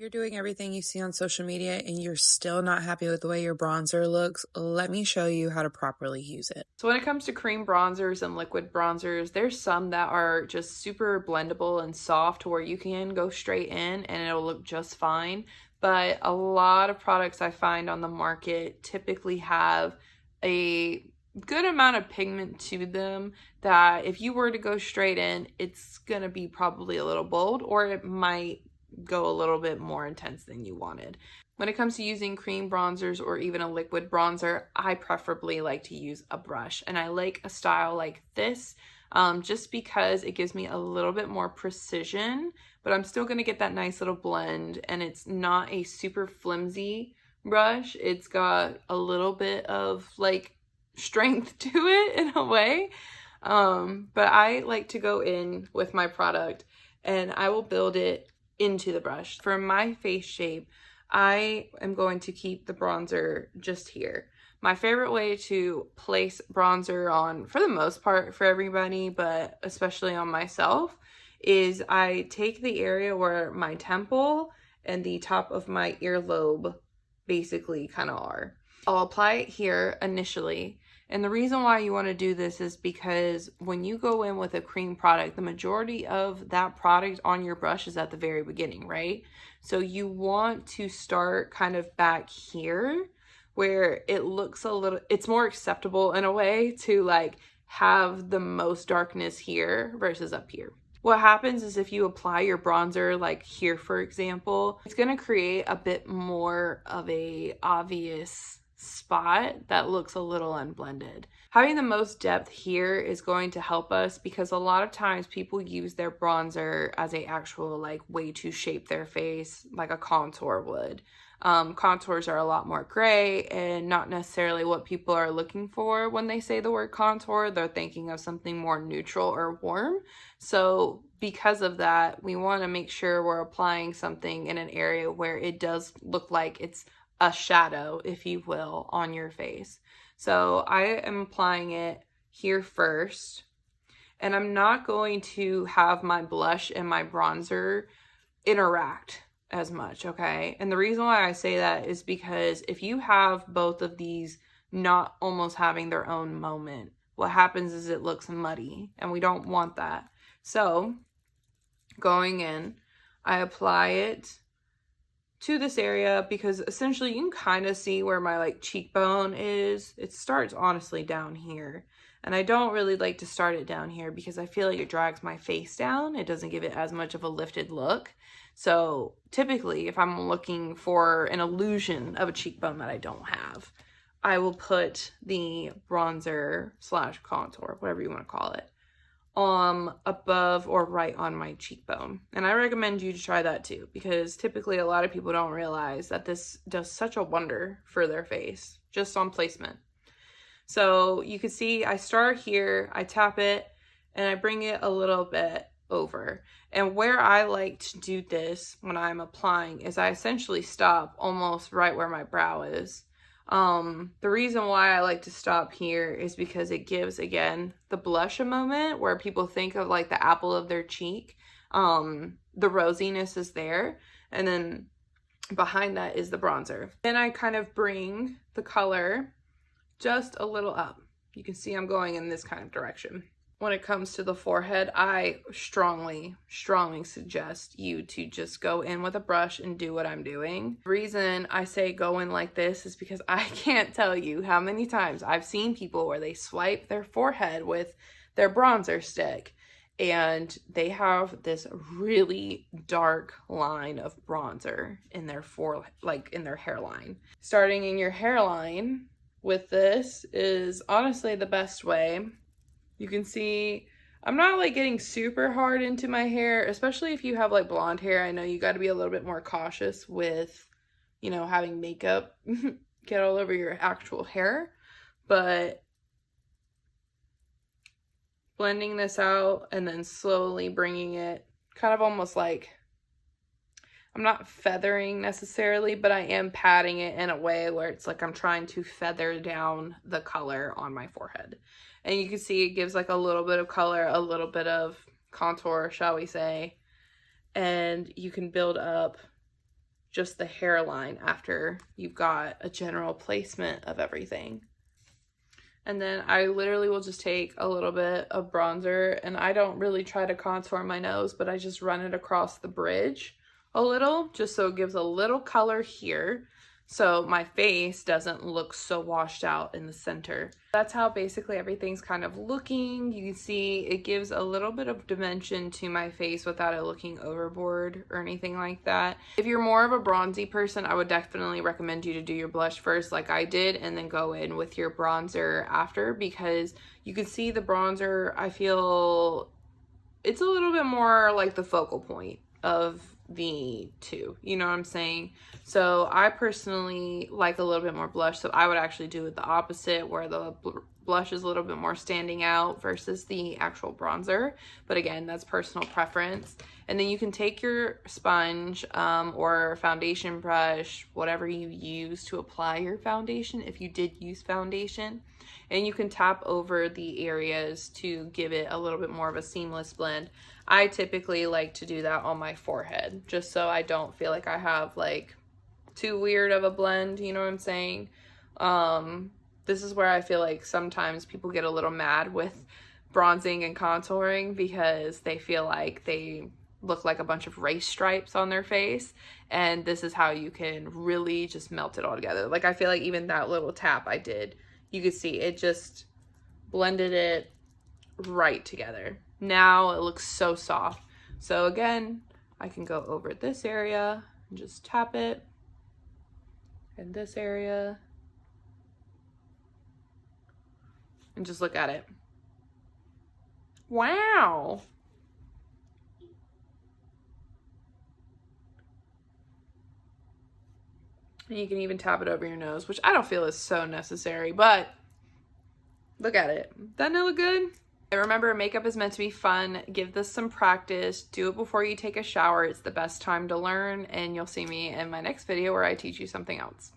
You're doing everything you see on social media and you're still not happy with the way your bronzer looks, let me show you how to properly use it. So when it comes to cream bronzers and liquid bronzers, there's some that are just super blendable and soft where you can go straight in and it'll look just fine. But a lot of products I find on the market typically have a good amount of pigment to them that if you were to go straight in, it's going to be probably a little bold, or it might go a little bit more intense than you wanted. When it comes to using cream bronzers or even a liquid bronzer, I preferably like to use a brush. And I like a style like this just because it gives me a little bit more precision, but I'm still going to get that nice little blend. And it's not a super flimsy brush. It's got a little bit of like strength to it in a way. But I like to go in with my product and I will build it into the brush. For my face shape, I am going to keep the bronzer just here. My favorite way to place bronzer on, for the most part for everybody, but especially on myself, is I take the area where my temple and the top of my earlobe basically kind of are. I'll apply it here initially. And the reason why you want to do this is because when you go in with a cream product, the majority of that product on your brush is at the very beginning, right? So you want to start kind of back here where it looks a little, it's more acceptable in a way to like have the most darkness here versus up here. What happens is if you apply your bronzer like here, for example, it's going to create a bit more of a obvious spot that looks a little unblended. Having the most depth here is going to help us because a lot of times people use their bronzer as a actual like way to shape their face like a contour would. Contours are a lot more gray and not necessarily what people are looking for when they say the word contour. They're thinking of something more neutral or warm. So because of that, we want to make sure we're applying something in an area where it does look like it's a shadow, if you will, on your face. So I am applying it here first, and I'm not going to have my blush and my bronzer interact as much, okay? And the reason why I say that is because if you have both of these not almost having their own moment, what happens is it looks muddy, and we don't want that. So going in, I apply it to this area because essentially you can kind of see where my like cheekbone is. It starts honestly down here. And I don't really like to start it down here because I feel like it drags my face down. It doesn't give it as much of a lifted look. So typically if I'm looking for an illusion of a cheekbone that I don't have, I will put the bronzer slash contour, whatever you want to call it, above or right on my cheekbone. And I recommend you to try that too, because typically a lot of people don't realize that this does such a wonder for their face just on placement. So you can see I start here, I tap it, and I bring it a little bit over. And where I like to do this when I'm applying is I essentially stop almost right where my brow is. The reason why I like to stop here is because it gives, again, the blush a moment where people think of like the apple of their cheek. The rosiness is there, and then behind that is the bronzer. Then I kind of bring the color just a little up. You can see I'm going in this kind of direction. When it comes to the forehead, I strongly suggest you to just go in with a brush and do what I'm doing. The reason I say go in like this is because I can't tell you how many times I've seen people where they swipe their forehead with their bronzer stick and they have this really dark line of bronzer in their in their hairline. Starting in your hairline with this is honestly the best way. You can see I'm not like getting super hard into my hair, especially if you have like blonde hair. I know you got to be a little bit more cautious with, you know, having makeup get all over your actual hair, but blending this out and then slowly bringing it kind of almost like, I'm not feathering necessarily, but I am patting it in a way where it's like I'm trying to feather down the color on my forehead. And you can see it gives like a little bit of color, a little bit of contour, shall we say. And you can build up just the hairline after you've got a general placement of everything. And then I literally will just take a little bit of bronzer, and I don't really try to contour my nose, but I just run it across the bridge a little, just so it gives a little color here, so my face doesn't look so washed out in the center. That's how basically everything's kind of looking. You can see it gives a little bit of dimension to my face without it looking overboard or anything like that. If you're more of a bronzy person, I would definitely recommend you to do your blush first like I did, and then go in with your bronzer after, because you can see the bronzer, I feel it's a little bit more like the focal point of the two, you know what I'm saying? So I personally like a little bit more blush, so I would actually do it the opposite, where the blush is a little bit more standing out versus the actual bronzer. But again, that's personal preference. And then you can take your sponge or foundation brush, whatever you use to apply your foundation, if you did use foundation, and you can tap over the areas to give it a little bit more of a seamless blend. I typically like to do that on my forehead, just so I don't feel like I have like too weird of a blend, you know what I'm saying? This is where I feel like sometimes people get a little mad with bronzing and contouring, because they feel like they look like a bunch of race stripes on their face, and this is how you can really just melt it all together. Like, I feel like even that little tap I did, you could see it just blended it right together. Now it looks so soft. So again, I can go over this area and just tap it, and this area, and just look at it. Wow. And you can even tap it over your nose, which I don't feel is so necessary, but look at it. Doesn't it look good? And remember, makeup is meant to be fun. Give this some practice. Do it before you take a shower. It's the best time to learn, and you'll see me in my next video where I teach you something else.